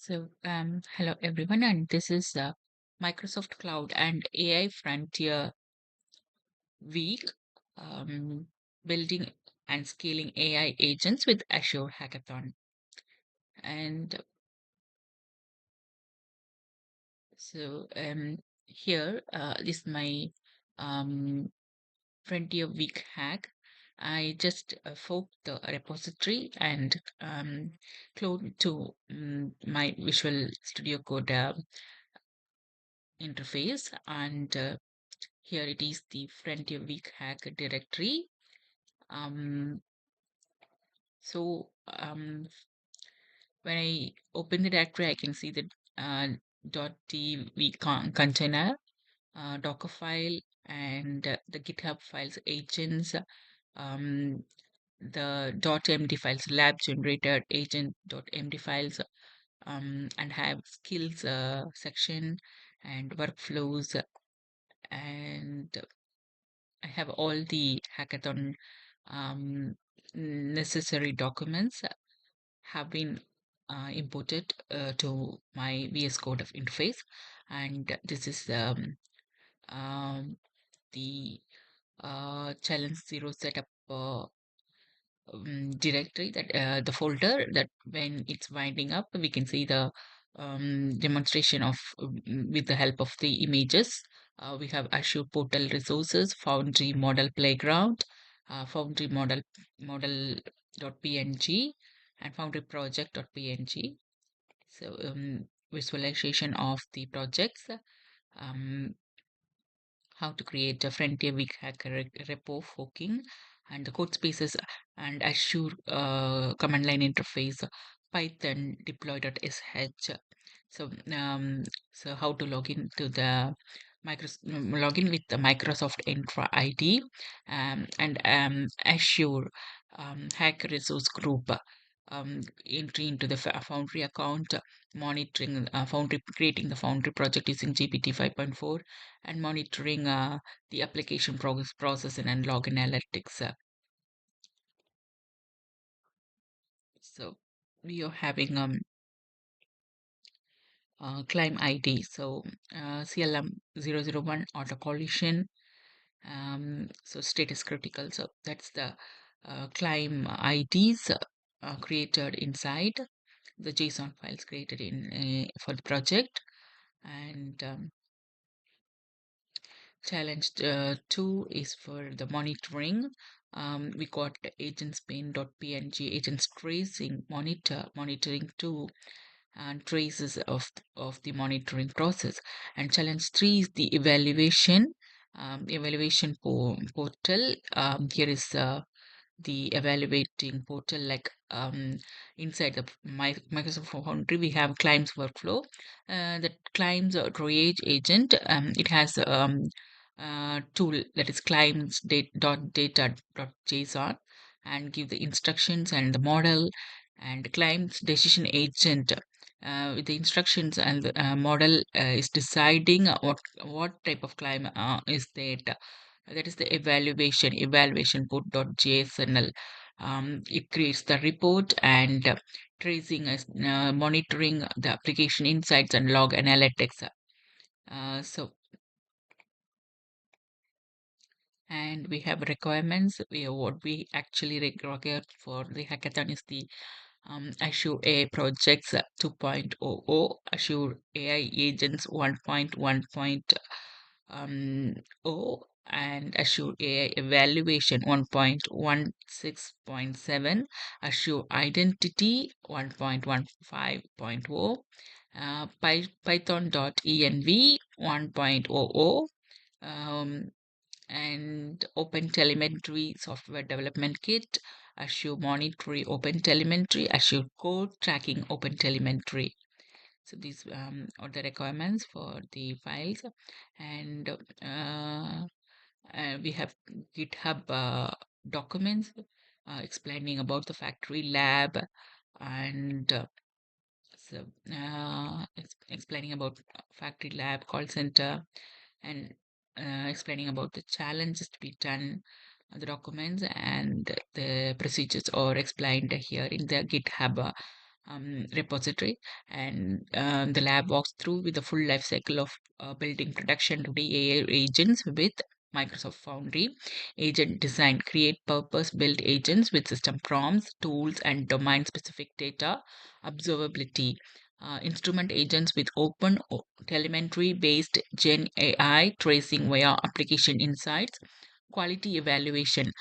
Hello everyone, and this is Microsoft Cloud and AI Frontier Week, um, building and scaling AI agents with Azure Hackathon. And here is my um, Frontier Week hack. I just forked the repository and cloned to my Visual Studio Code interface, and here it is, the Frontier Week hack directory. Um, when I open the directory, I can see the .dv container, Docker file, and the GitHub files, agents, um, the .md files, lab generated agent.md files, and have skills section and workflows, and I have all the hackathon necessary documents have been imported to my VS Code of interface, and this is the challenge zero setup directory, that the folder, that when it's winding up we can see the demonstration of with the help of the images. We have Azure portal resources, Foundry model playground, Foundry model.png, and Foundry project.png. So visualization of the projects, um, how to create a Frontier Week hacker repo forking, and the code spaces, and Azure command line interface, Python deploy.sh. So, how to log in to the login with the Microsoft Entra ID, and Azure hack resource group. Entry into the Foundry account, monitoring Foundry, creating the Foundry project using GPT 5.4, and monitoring the application progress processing and log analytics. So we are having claim ID. So CLM 001 auto collision. So status critical. So that's the claim IDs created inside the JSON files created in for the project. And challenge 2 is for the monitoring. We got agentspain.png, agents tracing monitoring 2, and traces of the monitoring process. And challenge 3 is the evaluation, portal. Here is the evaluating portal, like inside the Microsoft Foundry we have claims workflow, that claims triage agent. It has tool, that is claims data.json, and give the instructions and the model, and claims decision agent with the instructions, and the model is deciding what type of claim is that. That is the evaluation put.jsnl. It creates the report, and tracing as monitoring the application insights and log analytics. So and we have requirements. What we actually require for the hackathon is the Azure AI projects 2.00, Azure AI agents 1.1.0, and Azure AI evaluation 1.16.7, Azure identity 1.15.0, Python.env 1.00, and OpenTelemetry software development kit, Azure monitoring OpenTelemetry, Azure code tracking OpenTelemetry. So these are the requirements for the files, and we have GitHub documents explaining about the factory lab, and explaining about factory lab, call center, and explaining about the challenges to be done, the documents and the procedures are explained here in the GitHub repository, and the lab walks through with the full life cycle of building production ready AI agents with Microsoft Foundry. Agent design: create purpose-built agents with system prompts, tools, and domain-specific data. Observability: instrument agents with open telemetry-based Gen AI tracing via application insights. Quality evaluation: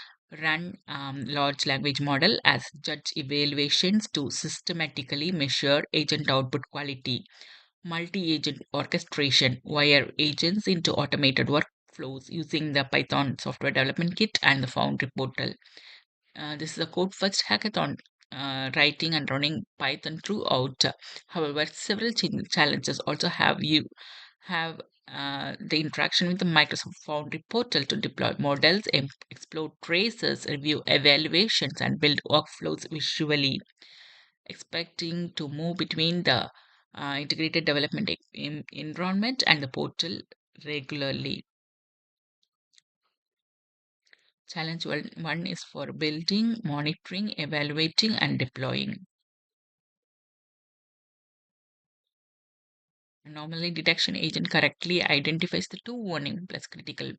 run large language model as judge evaluations to systematically measure agent output quality. Multi-agent orchestration: wire agents into automated workflows using the Python software development kit and the Foundry portal. This is a code first hackathon, writing and running Python throughout. However, several challenges also have the interaction with the Microsoft Foundry portal to deploy models, explore traces, review evaluations, and build workflows visually. Expecting to move between the integrated development environment and the portal regularly. Challenge one is for building, monitoring, evaluating, and deploying. Normally, detection agent correctly identifies the two warning plus critical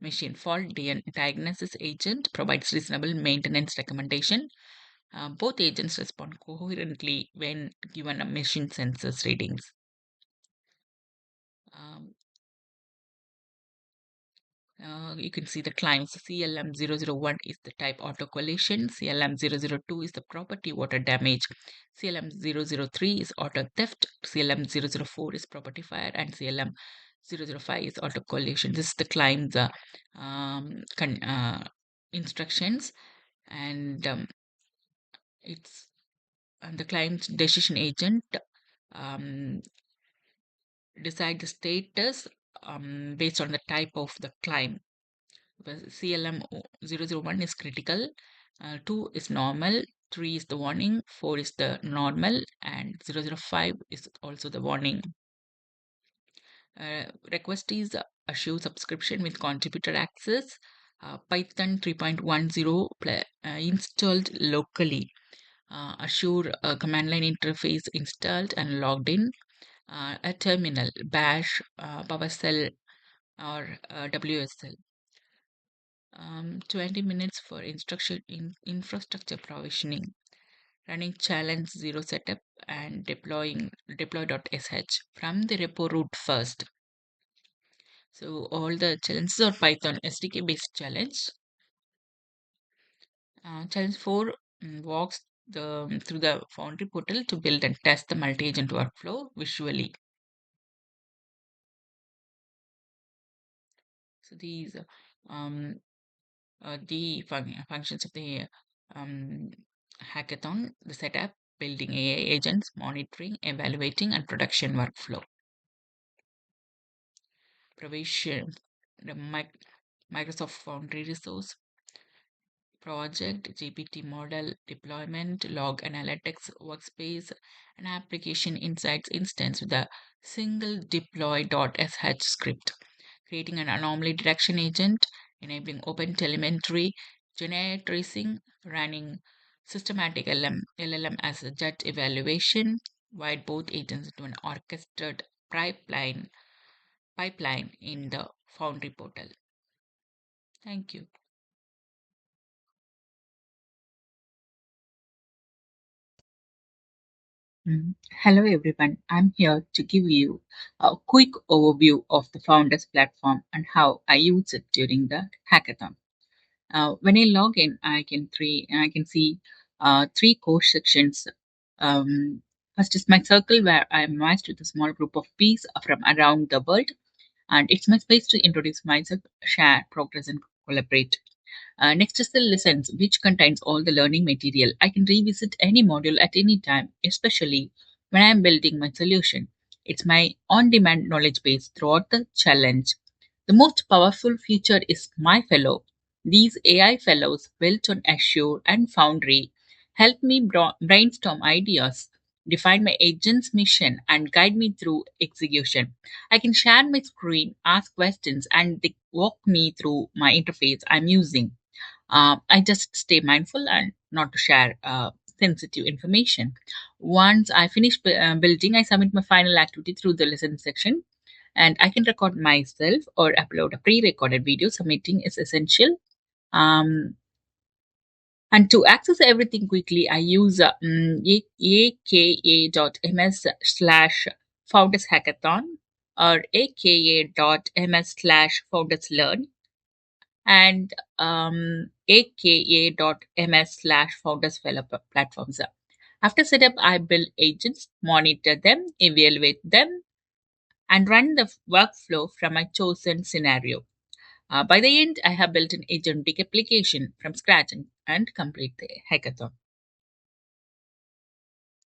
machine fault. Diagnosis agent provides reasonable maintenance recommendation. Both agents respond coherently when given a machine sensors readings. Um, you can see the claims. CLM001 is the type auto collision. CLM002 is the property water damage. CLM003 is auto theft. CLM004 is property fire, and CLM005 is auto collision. This is the claims instructions, and it's and the claims decision agent um, decide the status based on the type of the claim. CLM001 is critical, 2 is normal, 3 is the warning, 4 is the normal, and 005 is also the warning. Request is assure subscription with contributor access. Python 3.10 installed locally. Assure command line interface installed and logged in. A terminal, bash, PowerShell, or WSL. 20 minutes for instruction in infrastructure provisioning, running challenge zero setup, and deploying deploy.sh from the repo root first. So all the challenges are Python SDK based challenge. Challenge 4 walks through the Foundry portal to build and test the multi-agent workflow visually. So these the functions of the um, hackathon: the setup, building AI agents, monitoring, evaluating, and production workflow. Provision: the Microsoft Foundry resource, project, GPT model, deployment, log analytics workspace, and application insights instance with a single deploy.sh script, creating an anomaly detection agent, enabling OpenTelemetry, GenAI tracing, running systematic LLM-as-judge evaluation, wired both agents into an orchestrated pipeline in the Foundry portal. Thank you. Hello everyone, I'm here to give you a quick overview of the Founders platform and how I use it during the hackathon. When I log in, I can see three core sections. First is my circle where I am matched with a small group of peers from around the world, and it's my space to introduce myself, share progress, and collaborate. Next is the lessons, which contains all the learning material. I can revisit any module at any time, especially when I am building my solution. It's my on demand knowledge base throughout the challenge. The most powerful feature is My Fellow. These AI fellows built on Azure and Foundry help me brainstorm ideas, define my agent's mission, and guide me through execution. I can share my screen, ask questions, and they walk me through my interface I'm using. I just stay mindful and not to share sensitive information. Once I finish building, I submit my final activity through the lesson section, and I can record myself or upload a pre-recorded video. Submitting is essential. And to access everything quickly, I use aka.ms slash founders hackathon or aka.ms slash founders learn and aka.ms slash founders developer platforms. After setup, I build agents, monitor them, evaluate them, and run the workflow from my chosen scenario. By the end, I have built an agentic application from scratch and complete the hackathon.